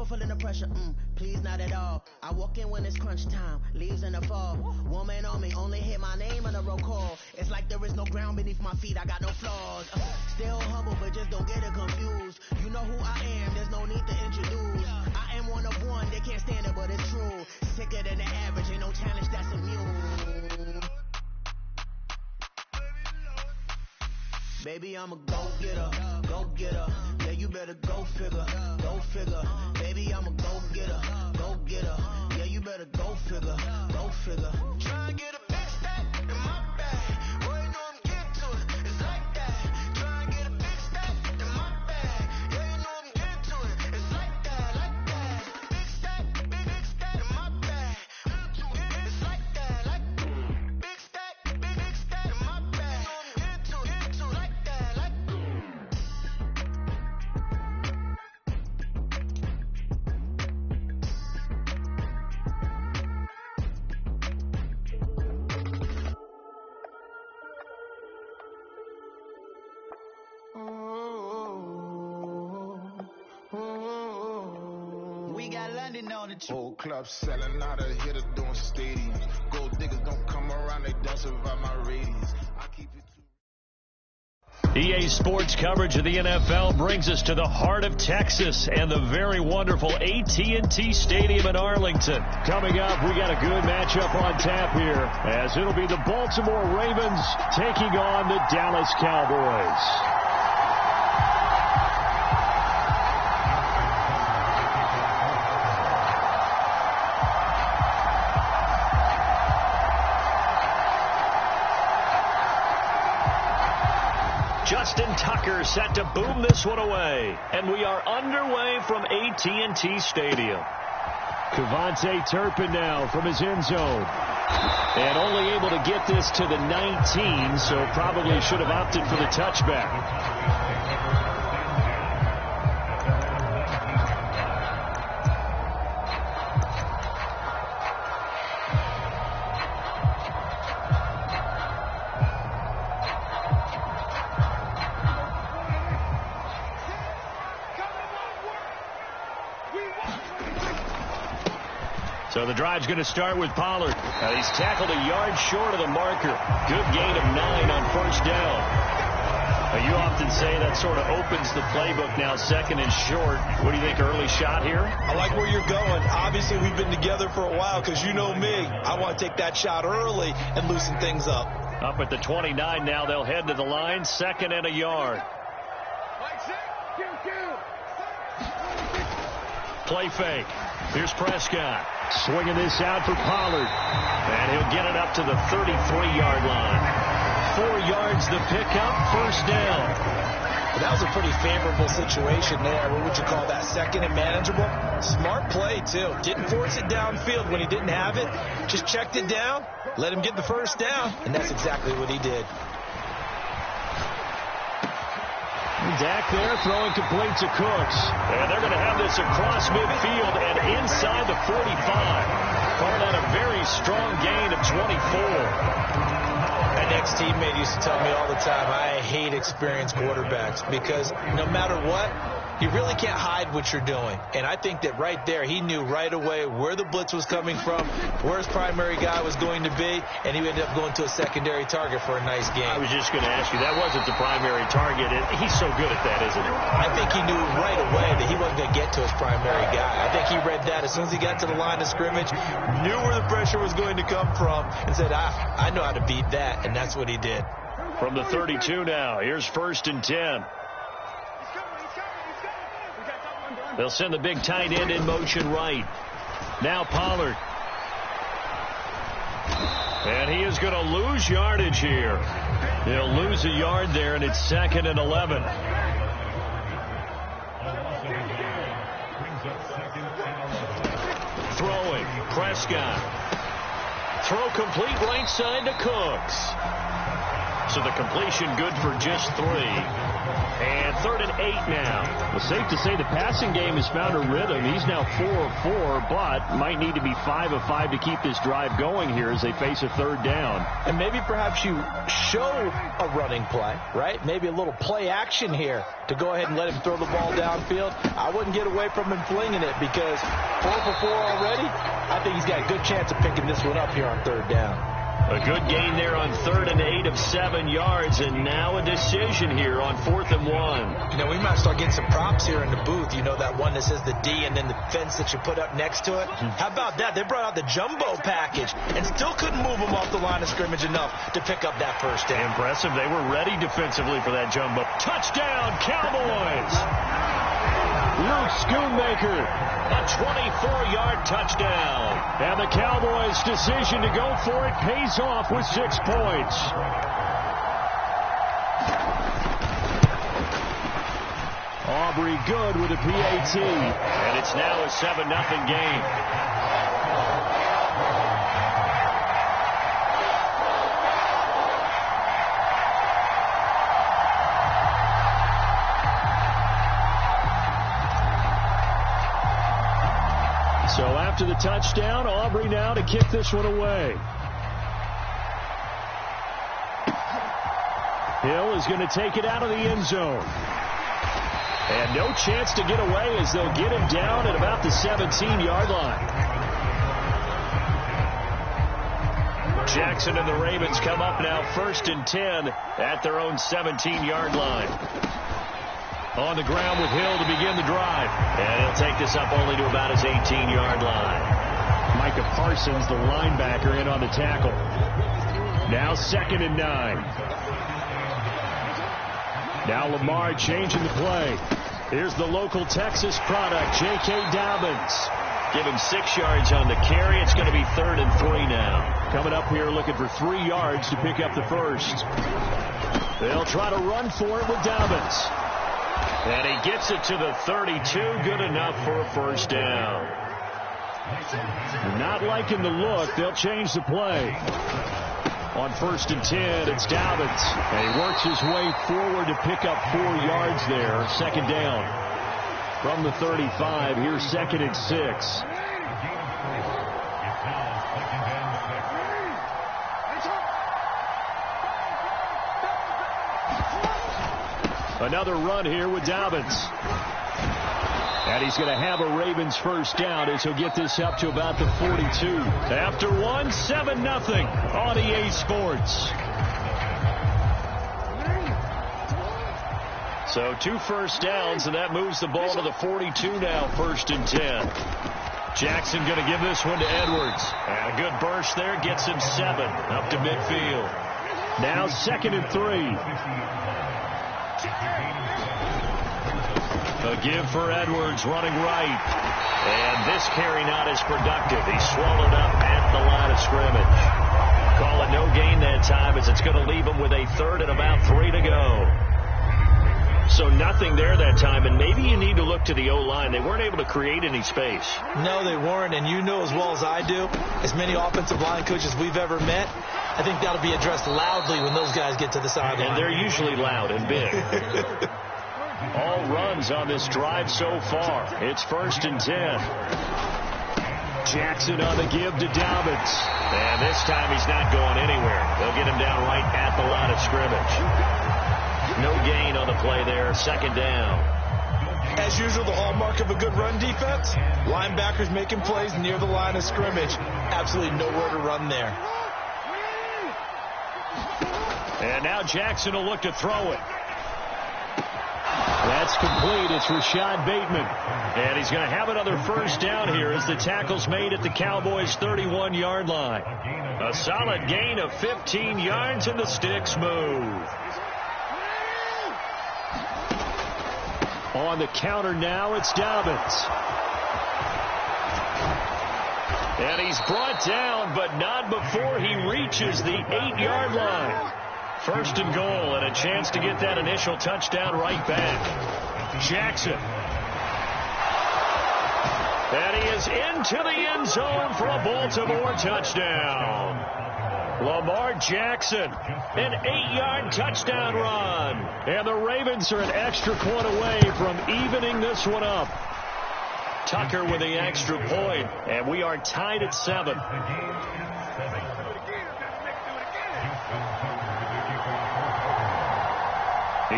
Never feeling the pressure, please not at all. I walk in when it's crunch time, leaves in the fall. Woman on me, only hit my name on a roll call. It's like there is no ground beneath my feet, I got no flaws. Still humble, but just don't get it confused. You know who I am, there's no need to introduce. I am one of one, they can't stand it, but it's true. Sicker than the average, ain't no challenge that's immune. Baby, I'm a go-getter, go-getter. Yeah, you better go figure, go figure. Baby, I'm a go-getter, go-getter. Yeah, you better go figure, go figure. Try and get a big stack in my bag. Boy, you know I'm getting to it. It's like that. Try and get a big stack in my bag. Yeah, you know I'm getting to it. It's like that, like that. Big stack in my bag. It's like that, like big stack in my bag. I'm getting to it, like that, like. We got London on the trip. Whole club selling out of here to doing stadiums. Gold diggers don't come around, they don't survive my ratings. I keep it too. EA Sports coverage of the NFL brings us to the heart of Texas and the very wonderful AT&T Stadium in Arlington. Coming up, we got a good matchup on tap here, as it'll be the Baltimore Ravens taking on the Dallas Cowboys. Justin Tucker set to boom this one away. And we are underway from AT&T Stadium. Kevontae Turpin now from his end zone. And only able to get this to the 19, so probably should have opted for the touchback. So the drive's going to start with Pollard. He's tackled a yard short of the marker. Good gain of 9 on first down. You often say that sort of opens the playbook now, second and short. What do you think, early shot here? I like where you're going. Obviously, we've been together for a while because you know me. I want to take that shot early and loosen things up. Up at the 29 now, they'll head to the line, second and a yard. Play fake. Here's Prescott. Swinging this out for Pollard. And he'll get it up to the 33-yard line. 4 yards the pickup, first down. That was a pretty favorable situation there. What would you call that? Second and manageable? Smart play, too. Didn't force it downfield when he didn't have it. Just checked it down, let him get the first down, and that's exactly what he did. Dak there throwing complete to Cooks. And they're going to have this across midfield and inside the 45. Call that a very strong gain of 24. An ex-teammate used to tell me all the time, I hate experienced quarterbacks because no matter what, you really can't hide what you're doing. And I think that right there, he knew right away where the blitz was coming from, where his primary guy was going to be, and he ended up going to a secondary target for a nice game. I was just going to ask you, that wasn't the primary target. He's so good at that, isn't he? I think he knew right away that he wasn't going to get to his primary guy. I think he read that as soon as he got to the line of scrimmage, knew where the pressure was going to come from, and said, I know how to beat that, and that's what he did. From the 32 now, here's first and 10. They'll send the big tight end in motion right. Now Pollard. And he is going to lose yardage here. He'll lose a yard there, and it's second and 11. Throwing, Prescott. Throw complete right side to Cooks. So the completion good for just 3. And 3rd and 8 now. Well, safe to say the passing game has found a rhythm. He's now 4 of 4, but might need to be 5 of 5 to keep this drive going here as they face a 3rd down. And maybe perhaps you show a running play, right? Maybe a little play action here to go ahead and let him throw the ball downfield. I wouldn't get away from him flinging it because 4 for 4 already. I think he's got a good chance of picking this one up here on 3rd down. A good gain there on 3rd and 8 of 7 yards, and now a decision here on 4th and 1. You know, we might start getting some props here in the booth. You know, that one that says the D and then the fence that you put up next to it? How about that? They brought out the jumbo package and still couldn't move them off the line of scrimmage enough to pick up that first down. Impressive. They were ready defensively for that jumbo. Touchdown, Cowboys! Luke Schoonmaker. A 24-yard touchdown. And the Cowboys' decision to go for it pays off with 6 points. Aubrey good with a PAT. And it's now a 7-0 game. So after the touchdown, Aubrey now to kick this one away. Hill is going to take it out of the end zone. And no chance to get away as they'll get him down at about the 17-yard line. Jackson and the Ravens come up now 1st and 10 at their own 17-yard line. On the ground with Hill to begin the drive. And he'll take this up only to about his 18-yard line. Micah Parsons, the linebacker, in on the tackle. Now 2nd and 9. Now Lamar changing the play. Here's the local Texas product, J.K. Dobbins. Give him 6 yards on the carry. It's going to be 3rd and 3 now. Coming up here looking for 3 yards to pick up the first. They'll try to run for it with Dobbins. And he gets it to the 32. Good enough for a first down. Not liking the look. They'll change the play. On 1st and 10, it's Dobbins. And he works his way forward to pick up 4 yards there. 2nd down. From the 35, here's 2nd and 6. Another run here with Dobbins. And he's going to have a Ravens first down as he'll get this up to about the 42. After one, 7-0 on EA Sports. So 2 first downs, and that moves the ball to the 42 now, 1st and 10. Jackson going to give this one to Edwards. And a good burst there, gets him 7 up to midfield. Now 2nd and 3. A give for Edwards running right. And this carry not as productive. He's swallowed up at the line of scrimmage. Call it no gain that time as it's going to leave him with a 3rd and about 3 to go. So nothing there that time, and maybe you need to look to the O-line. They weren't able to create any space. No, they weren't, and you know as well as I do, as many offensive line coaches we've ever met, I think that'll be addressed loudly when those guys get to the sideline. And they're usually loud and big. All runs on this drive so far. It's 1st and 10. Jackson on the give to Dobbins. And this time he's not going anywhere. They'll get him down right at the line of scrimmage. No gain on the play there. 2nd down. As usual, the hallmark of a good run defense, linebackers making plays near the line of scrimmage. Absolutely nowhere to run there. And now Jackson will look to throw it. That's complete. It's Rashad Bateman. And he's going to have another first down here as the tackle's made at the Cowboys' 31-yard line. A solid gain of 15 yards and the sticks move. On the counter now, it's Dobbins. And he's brought down, but not before he reaches the 8-yard line. 1st and goal, and a chance to get that initial touchdown right back. Jackson. And he is into the end zone for a Baltimore touchdown. Lamar Jackson, an 8-yard touchdown run. And the Ravens are an extra point away from evening this one up. Tucker with the extra point, and we are tied at 7.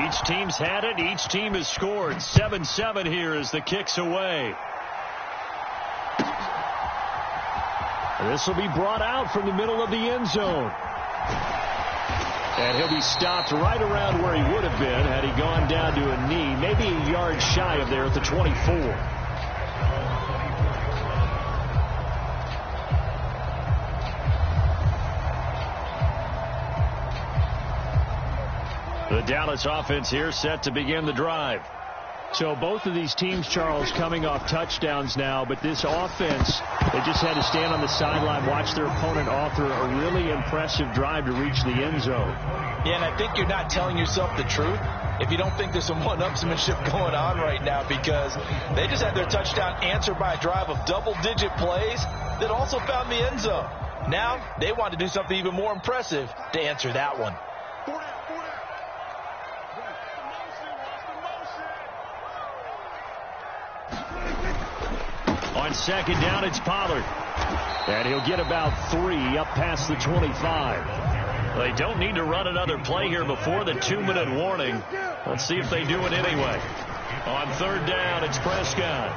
Each team's had it. Each team has scored. 7-7 here as the kick's away. This will be brought out from the middle of the end zone. And he'll be stopped right around where he would have been had he gone down to a knee, maybe a yard shy of there at the 24. The Dallas offense here set to begin the drive. So both of these teams, Charles, coming off touchdowns now, but this offense, they just had to stand on the sideline, watch their opponent author a really impressive drive to reach the end zone. Yeah, and I think you're not telling yourself the truth if you don't think there's some one-upsmanship going on right now, because they just had their touchdown answered by a drive of double-digit plays that also found the end zone. Now they want to do something even more impressive to answer that one. On second down, it's Pollard. And he'll get about 3 up past the 25. They don't need to run another play here before the 2-minute warning. Let's see if they do it anyway. On third down, it's Prescott.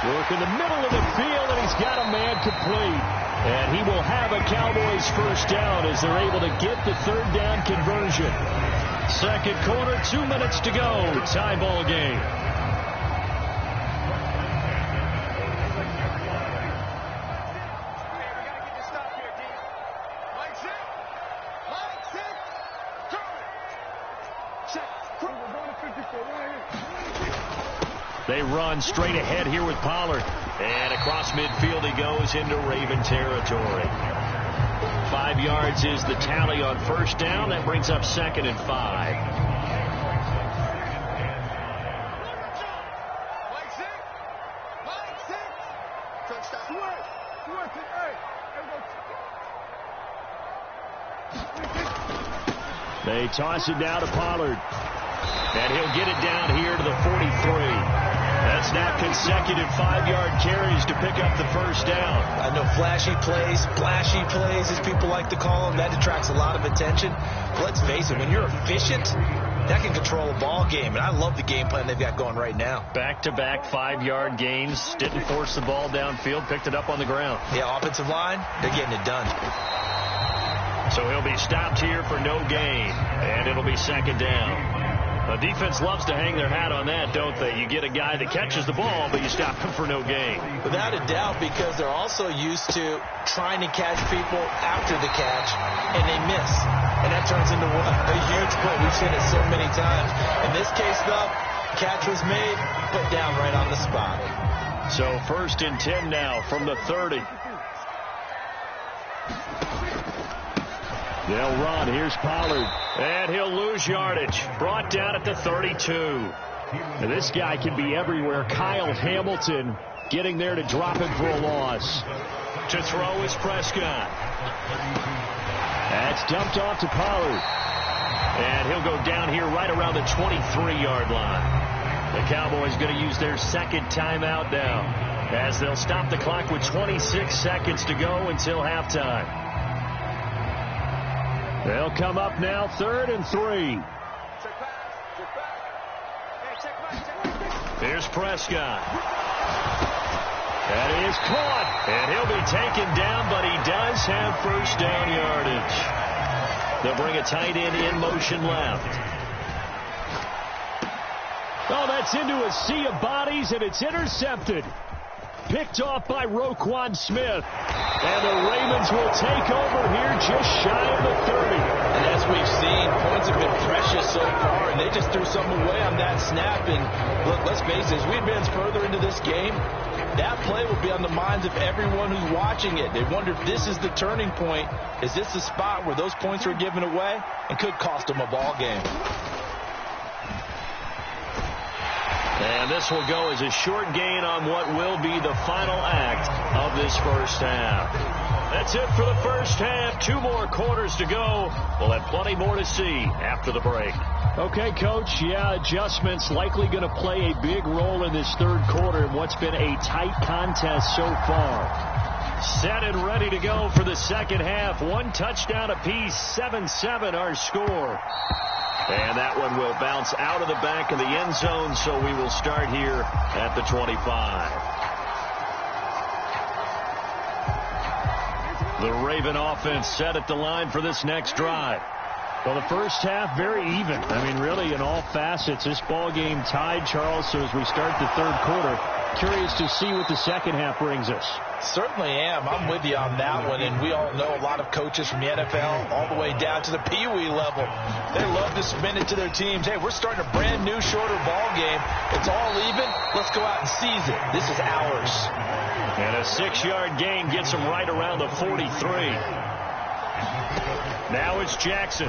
Work in the middle of the field, and he's got a man complete. And he will have a Cowboys first down as they're able to get the third down conversion. Second quarter, 2 minutes to go. Tie ball game. They run straight ahead here with Pollard. And across midfield he goes into Raven territory. 5 yards is the tally on first down. That brings up 2nd and 5. They toss it down to Pollard. And he'll get it down here to the 43. That's now consecutive 5-yard carries to pick up the first down. I know flashy plays, splashy plays, as people like to call them, that attracts a lot of attention. But let's face it, when you're efficient, that can control a ball game. And I love the game plan they've got going right now. Back-to-back 5-yard gains. Didn't force the ball downfield, picked it up on the ground. Yeah, offensive line, they're getting it done. So he'll be stopped here for no gain. And it'll be 2nd down. The defense loves to hang their hat on that, don't they? You get a guy that catches the ball, but you stop him for no gain. Without a doubt, because they're also used to trying to catch people after the catch, and they miss. And that turns into a huge play. We've seen it so many times. In this case, though, catch was made, put down right on the spot. So 1st and 10 now from the 30. They'll run. Here's Pollard. And he'll lose yardage. Brought down at the 32. Now this guy can be everywhere. Kyle Hamilton getting there to drop him for a loss. To throw is Prescott. That's dumped off to Pollard. And he'll go down here right around the 23-yard line. The Cowboys going to use their 2nd timeout now, as they'll stop the clock with 26 seconds to go until halftime. They'll come up now 3rd and 3. Here's Prescott. That is caught. And he'll be taken down, but he does have first down yardage. They'll bring a tight end in motion left. Oh, that's into a sea of bodies, and it's intercepted. Picked off by Roquan Smith. And the Ravens will take over here just shy of the 30. And as we've seen, points have been precious so far, and they just threw something away on that snap. And look, let's face it, as we advance further into this game, that play will be on the minds of everyone who's watching it. They wonder if this is the turning point. Is this the spot where those points are given away and could cost them a ball game? And this will go as a short gain on what will be the final act of this first half. That's it for the first half. 2 more quarters to go. We'll have plenty more to see after the break. Okay, Coach. Yeah, adjustments likely going to play a big role in this third quarter in what's been a tight contest so far. Set and ready to go for the second half. 1 touchdown apiece, 7-7 our score. And that one will bounce out of the back of the end zone, so we will start here at the 25. The Raven offense set at the line for this next drive. Well, the first half, very even. I mean, really, in all facets, this ball game tied, Charles. So as we start the third quarter, curious to see what the second half brings us. Certainly am. I'm with you on that one. And we all know a lot of coaches from the NFL all the way down to the Pee-wee level. They love to spin it to their teams. Hey, we're starting a brand new, shorter ball game. It's all even. Let's go out and seize it. This is ours. And a 6-yard gain gets him right around the 43. Now it's Jackson.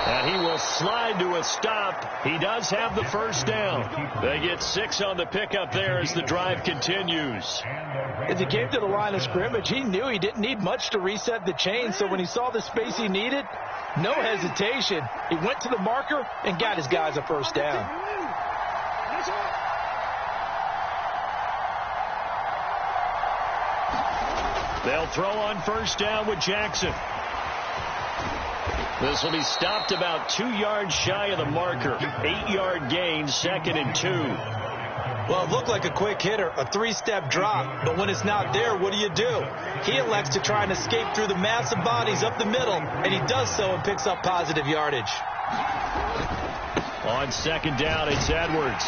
And he will slide to a stop. He does have the first down. They get 6 on the pickup there as the drive continues. As he came to the line of scrimmage, he knew he didn't need much to reset the chain. So when he saw the space he needed, no hesitation. He went to the marker and got his guys a first down. They'll throw on first down with Jackson. This will be stopped about 2 yards shy of the marker. 8-yard gain, 2nd and 2. Well, it looked like a quick hitter, a 3-step drop. But when it's not there, what do? He elects to try and escape through the massive bodies up the middle, and he does so and picks up positive yardage. On second down, it's Edwards.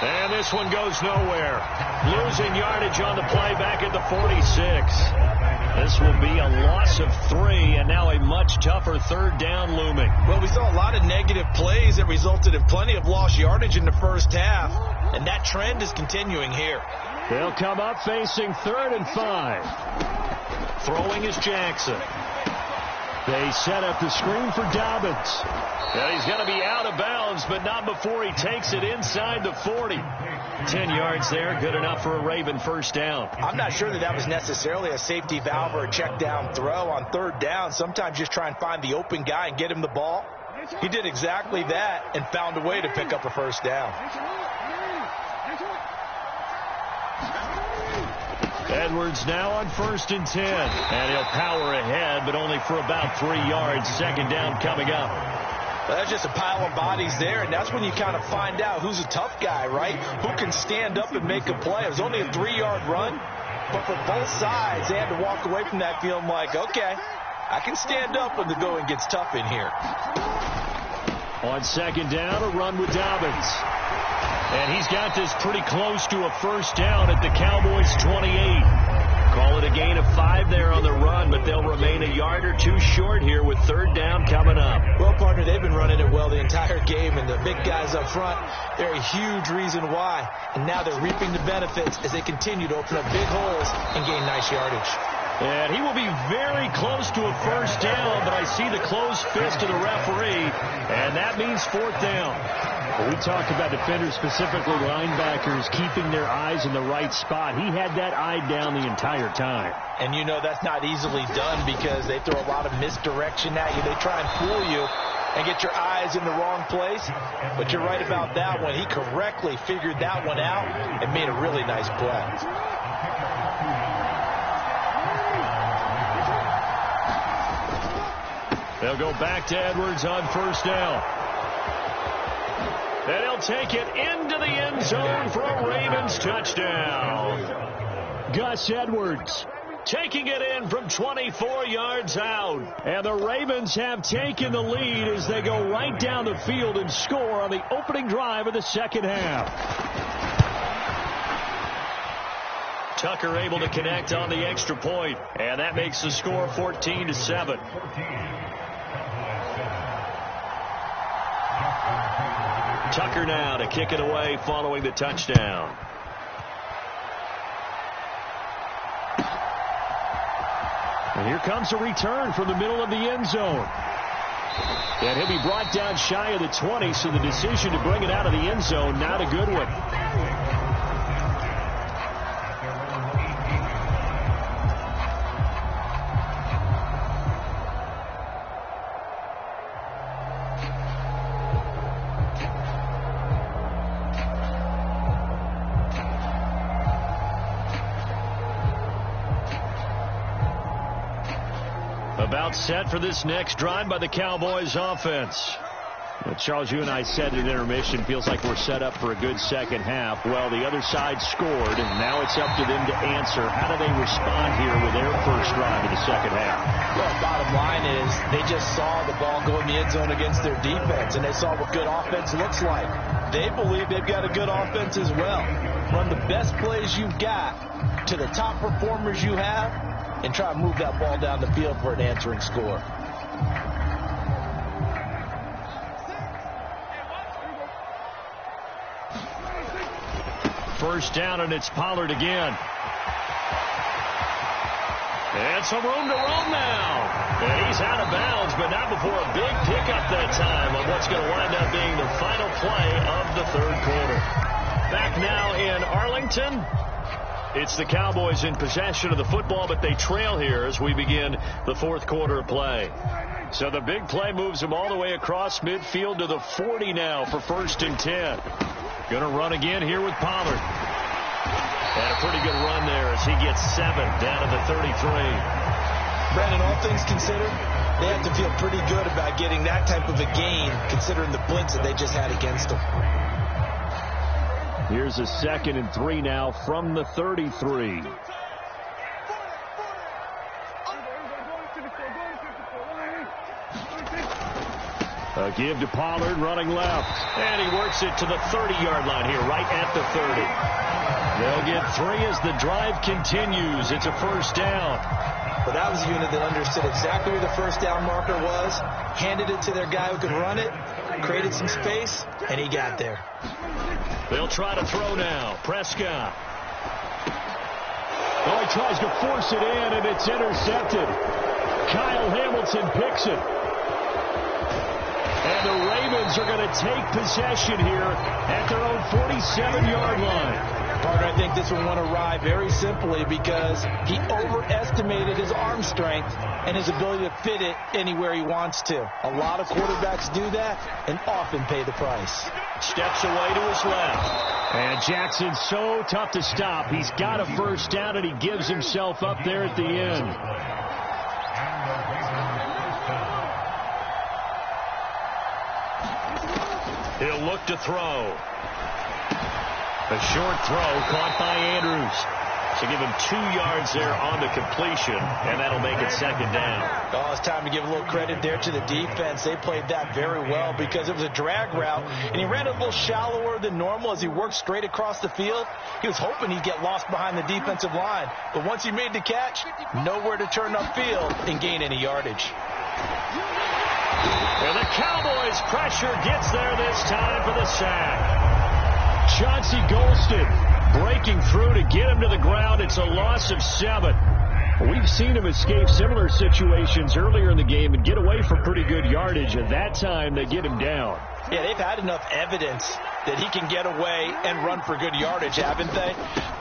And this one goes nowhere. Losing yardage on the play back at the 46. This will be a loss of 3, and now a much tougher third down looming. Well, we saw a lot of negative plays that resulted in plenty of lost yardage in the first half, and that trend is continuing here. They'll come up facing 3rd and 5. Throwing is Jackson. They set up the screen for Dobbins. And he's going to be out of bounds, but not before he takes it inside the 40. 10 yards there, good enough for a Raven first down. I'm not sure that was necessarily a safety valve or a check down throw on third down. Sometimes just try and find the open guy and get him the ball. He did exactly that and found a way to pick up a first down. Edwards now on 1st and 10. And he'll power ahead, but only for about 3 yards. Second down coming up. Well, that's just a pile of bodies there, and that's when you kind of find out who's a tough guy, right? Who can stand up and make a play. It was only a 3-yard run, but for both sides, they had to walk away from that feeling like, okay, I can stand up when the going gets tough in here. On second down, a run with Dobbins. And he's got this pretty close to a first down at the Cowboys' 28. Call it a gain of 5 there on the run, but they'll remain a yard or 2 short here with third down coming up. Well, partner, they've been running it well the entire game, and the big guys up front, they're a huge reason why. And now they're reaping the benefits as they continue to open up big holes and gain nice yardage. And he will be very close to a first down, but I see the closed fist of the referee, and that means 4th down. Well, we talked about defenders, specifically linebackers, keeping their eyes in the right spot. He had that eye down the entire time. And you know that's not easily done because they throw a lot of misdirection at you. They try and fool you and get your eyes in the wrong place. But you're right about that one. He correctly figured that one out and made a really nice play. They'll go back to Edwards on first down. And he'll take it into the end zone for a Ravens touchdown. Gus Edwards taking it in from 24 yards out. And the Ravens have taken the lead as they go right down the field and score on the opening drive of the second half. Tucker able to connect on the extra point, and that makes the score 14-7. Tucker now to kick it away following the touchdown. And here comes a return from the middle of the end zone. And he'll be brought down shy of the 20, so the decision to bring it out of the end zone, not a good one. about set for this next drive by the Cowboys offense. Well, Charles, you and I said at intermission, feels like we're set up for a good second half. Well, the other side scored, and now it's up to them to answer. How do they respond here with their first drive of the second half? Well, bottom line is they just saw the ball go in the end zone against their defense, and they saw what good offense looks like. They believe they've got a good offense as well. Run the best plays you've got to the top performers you have, and try to move that ball down the field for an answering score. First down, and it's Pollard again. And some room to roam now. And he's out of bounds, but not before a big pickup that time on what's going to wind up being the final play of the third quarter. Back now in Arlington. It's the Cowboys in possession of the football, but they trail here as we begin the fourth quarter of play. So the big play moves them all the way across midfield to the 40 now for 1st and 10. Going to run again here with Pollard. And a pretty good run there as he gets 7 down to the 33. Brandon, all things considered, they have to feel pretty good about getting that type of a gain considering the blitz that they just had against them. Here's a 2nd and 3 now from the 33. A give to Pollard running left. And he works it to the 30-yard line here, right at the 30. They'll get 3 as the drive continues. It's a first down. But that was a unit that understood exactly where the first down marker was, handed it to their guy who could run it, created some space, and he got there. They'll try to throw now. Prescott. Oh, he tries to force it in, and it's intercepted. Kyle Hamilton picks it. And the Ravens are going to take possession here at their own 47-yard line. Partner, I think this one went awry very simply because he overestimated his arm strength and his ability to fit it anywhere he wants to. A lot of quarterbacks do that and often pay the price. Steps away to his left. And Jackson's so tough to stop. He's got a first down, and he gives himself up there at the end. He'll look to throw. A short throw caught by Andrews. So give him 2 yards there on the completion, and that'll make it 2nd down. Oh, it's time to give a little credit there to the defense. They played that very well because it was a drag route, and he ran a little shallower than normal as he worked straight across the field. He was hoping he'd get lost behind the defensive line, but once he made the catch, nowhere to turn upfield and gain any yardage. And the Cowboys' pressure gets there this time for the sack. Chauncey Golston breaking through to get him to the ground. It's a loss of 7. We've seen him escape similar situations earlier in the game and get away from pretty good yardage. At that time, they get him down. Yeah, they've had enough evidence that he can get away and run for good yardage, haven't they?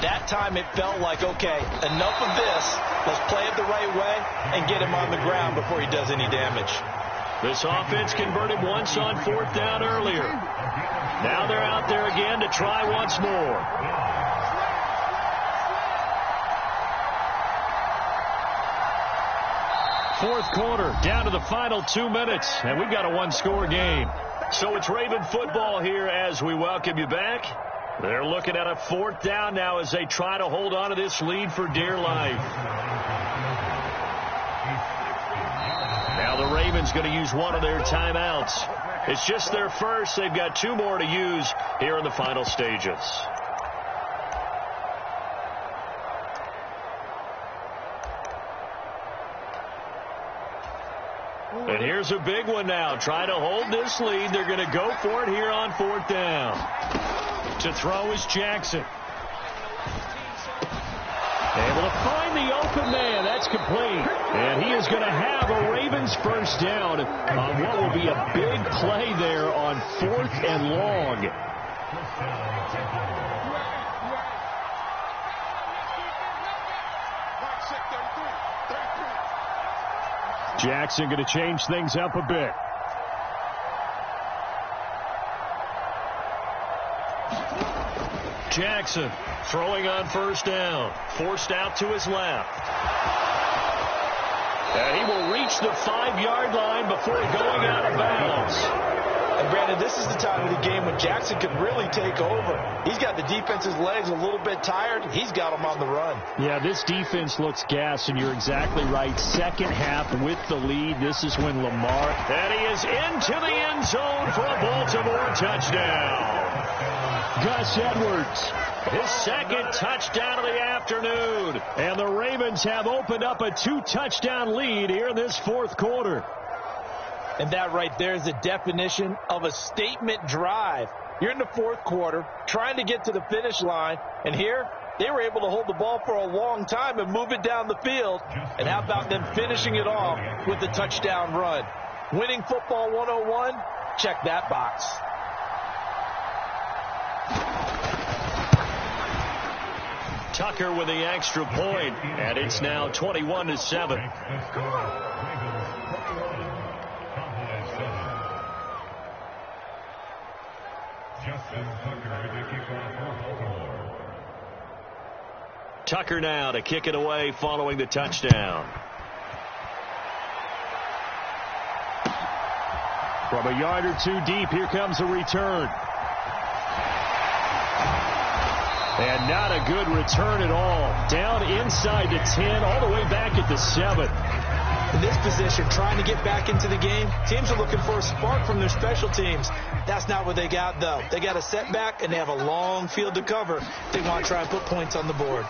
That time it felt like, okay, enough of this. Let's play it the right way and get him on the ground before he does any damage. This offense converted once on 4th down earlier. Now they're out there again to try once more. Fourth quarter, down to the final 2 minutes, and we've got a 1-score game. So it's Raven football here as we welcome you back. They're looking at a 4th down now as they try to hold on to this lead for dear life. Now the Ravens going to use one of their timeouts. It's just their first. They've got 2 more to use here in the final stages. And here's a big one now. Trying to hold this lead. They're going to go for it here on 4th down. To throw is Jackson. Able to find the open man. That's complete. And he is going to have a Ravens first down on what will be a big play there on 4th and long. Jackson going to change things up a bit. Jackson throwing on first down. Forced out to his left. And he will reach the 5-yard line before going out of bounds. And Brandon, this is the time of the game when Jackson could really take over. He's got the defense's legs a little bit tired. He's got them on the run. Yeah, this defense looks gassed, and you're exactly right. Second half with the lead. This is when Lamar. And he is into the end zone for a Baltimore touchdown. Gus Edwards. His second touchdown of the afternoon. And the Ravens have opened up a 2-touchdown lead here in this fourth quarter. And that right there is the definition of a statement drive. You're in the fourth quarter, trying to get to the finish line, and here they were able to hold the ball for a long time and move it down the field. And how about them finishing it off with the touchdown run? Winning football 101, check that box. Tucker with the extra point, and it's now 21-7. Tucker now to kick it away following the touchdown. From a yard or two deep, here comes a return. And not a good return at all. Down inside the 10, all the way back at the 7. In this position, trying to get back into the game, teams are looking for a spark from their special teams. That's not what they got, though. They got a setback, and they have a long field to cover. They want to try and put points on the board.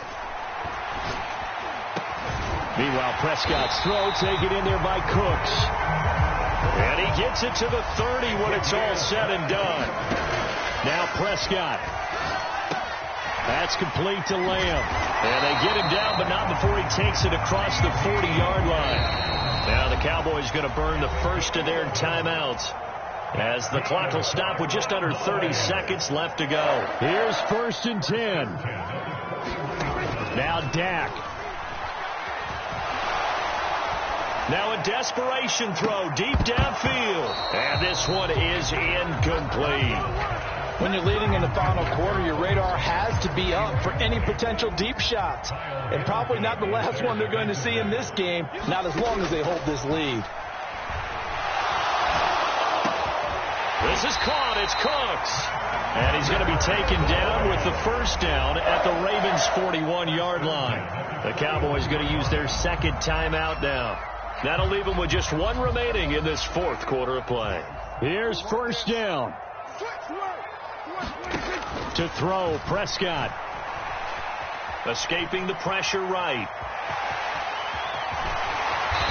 Meanwhile, Prescott's throw taken in there by Cooks. And he gets it to the 30 when it's all said and done. Now Prescott. That's complete to Lamb. And they get him down, but not before he takes it across the 40-yard line. Now the Cowboys going to burn the first of their timeouts as the clock will stop with just under 30 seconds left to go. Here's 1st and 10. Now Dak. Now a desperation throw deep downfield. And this one is incomplete. When you're leading in the final quarter, your radar has to be up for any potential deep shots. And probably not the last one they're going to see in this game, not as long as they hold this lead. This is caught. It's Cooks. And he's going to be taken down with the first down at the Ravens' 41-yard line. The Cowboys going to use their second timeout now. That'll leave them with just one remaining in this fourth quarter of play. Here's 1st down. To throw, Prescott. Escaping the pressure right.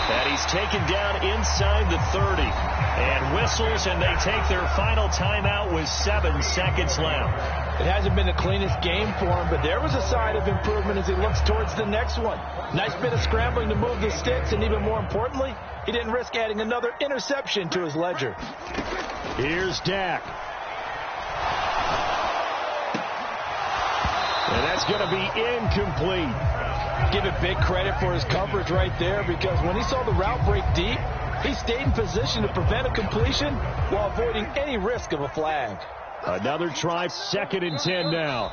And he's taken down inside the 30. And whistles, and they take their final timeout with 7 seconds left. It hasn't been the cleanest game for him, but there was a sign of improvement as he looks towards the next one. Nice bit of scrambling to move the sticks, and even more importantly, he didn't risk adding another interception to his ledger. Here's Dak. And that's going to be incomplete. Give it big credit for his coverage right there, because when he saw the route break deep, he stayed in position to prevent a completion while avoiding any risk of a flag. Another try, 2nd and 10 now.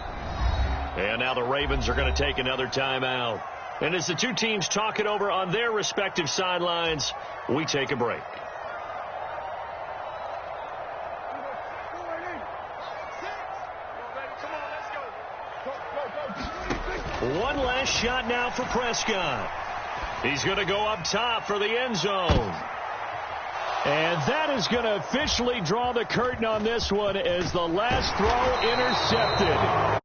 And now the Ravens are going to take another timeout. And as the two teams talk it over on their respective sidelines, we take a break. One last shot now for Prescott. He's going to go up top for the end zone. And that is going to officially draw the curtain on this one as the last throw intercepted.